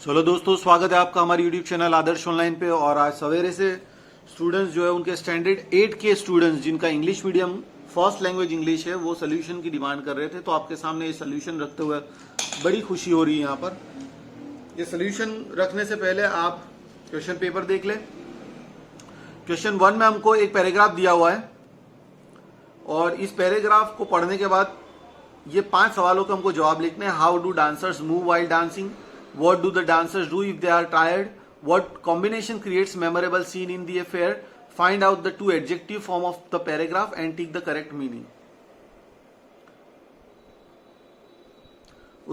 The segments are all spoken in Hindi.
चलो दोस्तों, स्वागत है आपका हमारे यूट्यूब चैनल आदर्श ऑनलाइन पे। और आज सवेरे से स्टूडेंट्स जो है उनके स्टैंडर्ड 8 के स्टूडेंट्स जिनका English medium first language English है वो सोल्यूशन की डिमांड कर रहे थे, तो आपके सामने ये सोल्यूशन रखते हुए बड़ी खुशी हो रही है। यहाँ पर ये सोल्यूशन रखने से पहले आप क्वेश्चन पेपर देख लें। क्वेश्चन 1 में हमको एक पैराग्राफ दिया हुआ है और इस पैराग्राफ को पढ़ने के बाद ये 5 सवालों के हमको जवाब लिखने हैं। How do dancers move while dancing? What do the dancers do if they are tired? What combination creates memorable scene in the affair? Find out the 2 adjective form of the paragraph and take the correct meaning.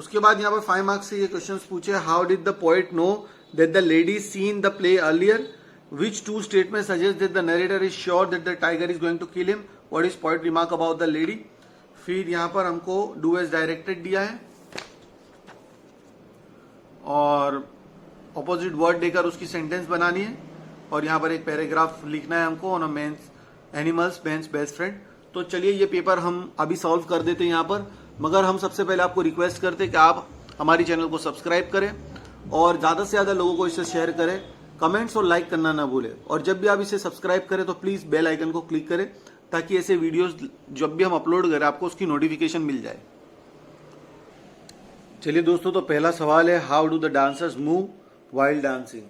उसके बाद यहाँ पर 5 मार्क्स से ये क्वेश्चंस पूछे। How did the poet know that the lady seen the play earlier? Which 2 statements suggest that the narrator is sure that the tiger is going to kill him? What is poet remark about the lady? फिर यहाँ पर हमको do as directed दिया है और ऑपोजिट वर्ड देकर उसकी सेंटेंस बनानी है और यहाँ पर एक पैराग्राफ लिखना है हमको on a man's animals man's best friend. तो चलिए ये पेपर हम अभी सॉल्व कर देते हैं यहाँ पर, मगर हम सबसे पहले आपको रिक्वेस्ट करते हैं कि आप हमारी चैनल को सब्सक्राइब करें और ज़्यादा से ज़्यादा लोगों को इसे शेयर करें, कमेंट्स और लाइक करना ना भूलें। और जब भी आप इसे सब्सक्राइब करें तो प्लीज़ बेल आइकन को क्लिक करें ताकि ऐसे वीडियोज़ जब भी हम अपलोड करें आपको उसकी नोटिफिकेशन मिल जाए। चलिए दोस्तों, तो पहला सवाल है, how do the dancers move while dancing?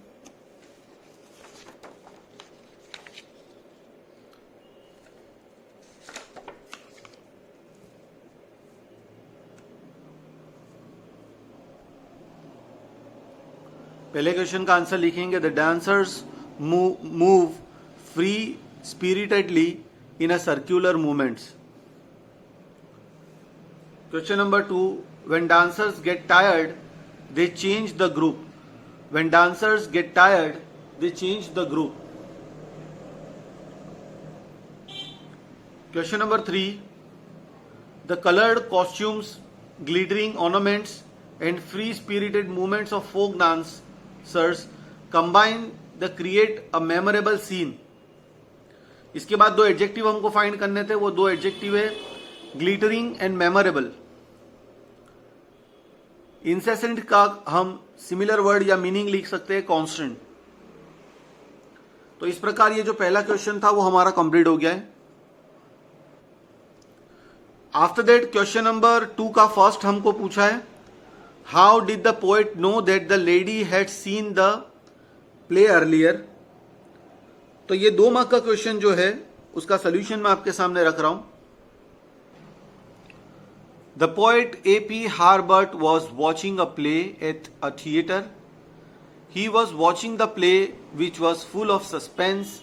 पहले क्वेश्चन का आंसर लिखेंगे, the dancers move free spiritedly in a circular movements. Question number 2, when dancers get tired they change the group. When dancers get tired they change the group. Question number 3, the colored costumes, glittering ornaments and free spirited movements of folk dancers combine the create a memorable scene. इसके बाद 2 एडजेक्टिव हमको फाइंड करने थे, वो 2 एडजेक्टिव है ग्लिटरिंग एंड मेमोरेबल। इंसेसेंट का हम सिमिलर वर्ड या मीनिंग लिख सकते हैं कांस्टेंट। तो इस प्रकार ये जो पहला क्वेश्चन था वो हमारा कंप्लीट हो गया है। आफ्टर दैट क्वेश्चन नंबर 2 का फर्स्ट हमको पूछा है, how did the poet know that the lady had seen the play earlier? तो ये 2 मार्क का क्वेश्चन जो है उसका सोल्यूशन मैं आपके सामने रख रहा हूं। The poet A.P. Harbert was watching a play at a theatre. He was watching the play which was full of suspense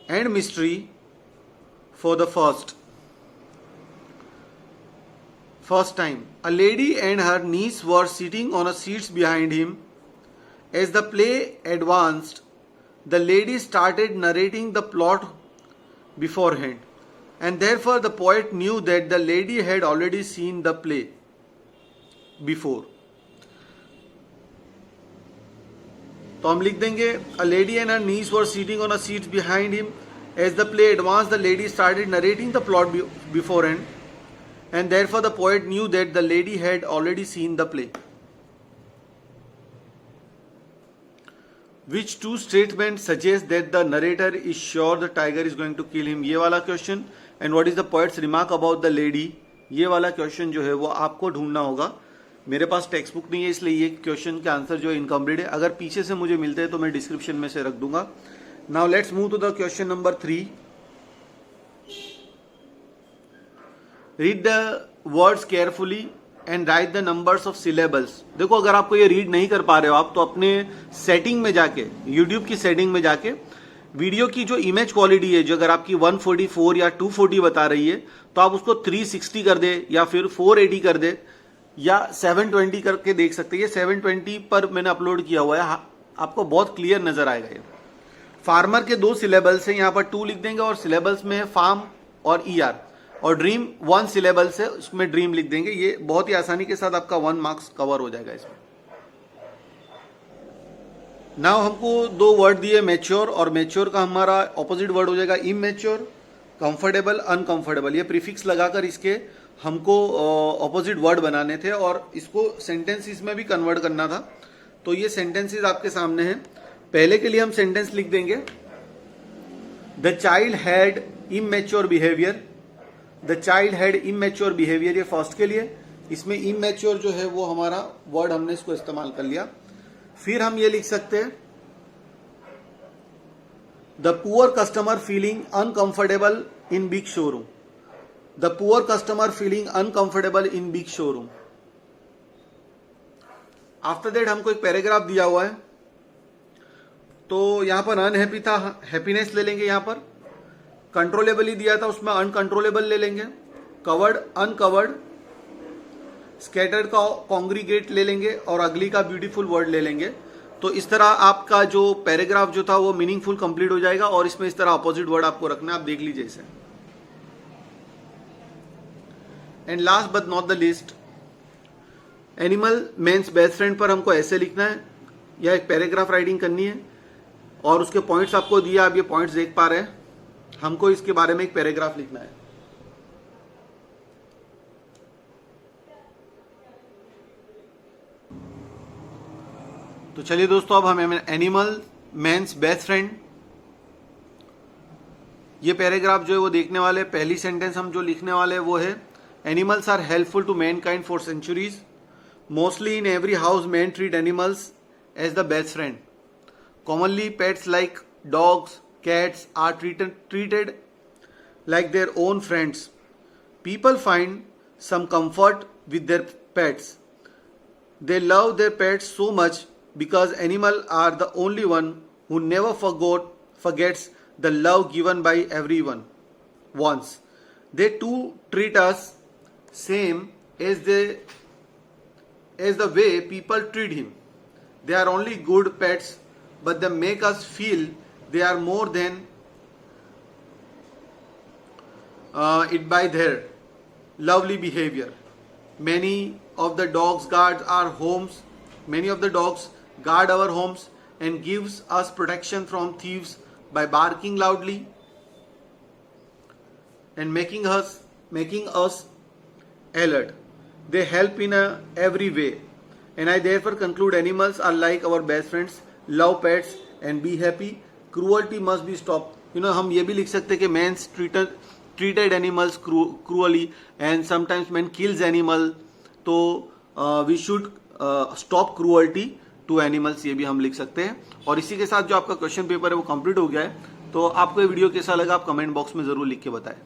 and mystery for the first time. A lady and her niece were sitting on a seats behind him. As the play advanced, the lady started narrating the plot beforehand. And therefore the poet knew that the lady had already seen the play before. तो हम लिख देंगे, a lady and her niece were sitting on a seat behind him. As the play advanced, the lady started narrating the plot beforehand, and therefore the poet knew that the lady had already seen the play. Which 2 statements suggest that the narrator is sure the tiger is going to kill him? ये वाला question. And what is the poets remark about the lady, ये वाला क्वेश्चन जो है वो आपको ढूंढना होगा। मेरे पास टेक्स्ट बुक नहीं है इसलिए ये क्वेश्चन के आंसर जो है इनकम्प्लीट है। अगर पीछे से मुझे मिलते हैं तो मैं डिस्क्रिप्शन में से रख दूंगा। Now let's move to the question number 3। Read the words carefully and write the numbers of syllables. देखो, अगर आपको ये रीड नहीं कर पा रहे हो आप, तो अपने सेटिंग में जाके, यूट्यूब की सेटिंग में जाके वीडियो की जो इमेज क्वालिटी है, जो अगर आपकी 144 या 240 बता रही है, तो आप उसको 360 कर दे या फिर 480 कर दे या 720 करके देख सकते हैं। ये 720 पर मैंने अपलोड किया हुआ है, आपको बहुत क्लियर नजर आएगा। ये फार्मर के 2 सिलेबल्स हैं, यहाँ पर 2 लिख देंगे और सिलेबल्स में फार्म और ER, और ड्रीम 1 सिलेबल से उसमें ड्रीम लिख देंगे। ये बहुत ही आसानी के साथ आपका 1 मार्क्स कवर हो जाएगा इसमें। नाउ हमको 2 वर्ड दिए, मैच्योर, और मैच्योर का हमारा ऑपोजिट वर्ड हो जाएगा इमेच्योर, कंफर्टेबल, अनकंफर्टेबल। ये प्रीफिक्स लगाकर इसके हमको ऑपोजिट वर्ड बनाने थे और इसको सेंटेंसेस में भी कन्वर्ट करना था। तो ये सेंटेंसेस आपके सामने हैं। पहले के लिए हम सेंटेंस लिख देंगे, the child had immature behaviour. The child had immature behaviour, ये फर्स्ट के लिए। इसमें इमैच्योर जो है वो हमारा वर्ड हमने इसको इस्तेमाल कर लिया। फिर हम ये लिख सकते हैं, the poor customer feeling uncomfortable in big showroom. The poor customer feeling uncomfortable in big showroom. After that हमको एक पैराग्राफ दिया हुआ है, तो यहां पर अनहैप्पी था, हैप्पीनेस ले लेंगे। यहां पर कंट्रोलेबली दिया था, उसमें अनकंट्रोलेबल ले लेंगे। कवर्ड अनकवर्ड, स्कैटर्ड का कॉन्ग्रीगेट ले लेंगे और अगली का ब्यूटीफुल वर्ड ले लेंगे। तो इस तरह आपका जो पैराग्राफ जो था वो मीनिंगफुल कंप्लीट हो जाएगा। और इसमें इस तरह अपोजिट वर्ड आपको रखना है, आप देख लीजिए इसे। And last but not the least, animal man's best friend पर हमको ऐसे लिखना है, या एक पैराग्राफ राइटिंग करनी है और उसके पॉइंट्स आपको दिया, आप ये पॉइंट्स देख पा रहे हैं। हमको इसके बारे में एक पैराग्राफ लिखना है। तो चलिए दोस्तों, अब हम एनिमल मेन्स बेस्ट फ्रेंड, ये पैराग्राफ जो है वो देखने वाले। पहली सेंटेंस हम जो लिखने वाले हैं वो है, animals are helpful to mankind for centuries. Mostly in every house man treat animals as the best friend. Commonly pets like dogs, cats are treated like their own friends. People find some comfort with their pets. They love their pets so much because animals are the only one who never forgets the love given by everyone once. They too treat us same as the way people treat him. They are only good pets, but they make us feel they are more than it by their lovely behavior. Many of the dogs guard our homes. Many of the dogs guard our homes and gives us protection from thieves by barking loudly and making us alert. They help in every way, and I therefore conclude animals are like our best friends. Love pets and be happy. Cruelty must be stopped. हम ये भी लिख सकते हैं कि men's treated animals cruelly and sometimes man kills animal. तो we should stop cruelty to animals, ये भी हम लिख सकते हैं। और इसी के साथ जो आपका क्वेश्चन पेपर है वो कंप्लीट हो गया है। तो आपको ये वीडियो कैसा लगा आप कमेंट बॉक्स में जरूर लिख के बताएं।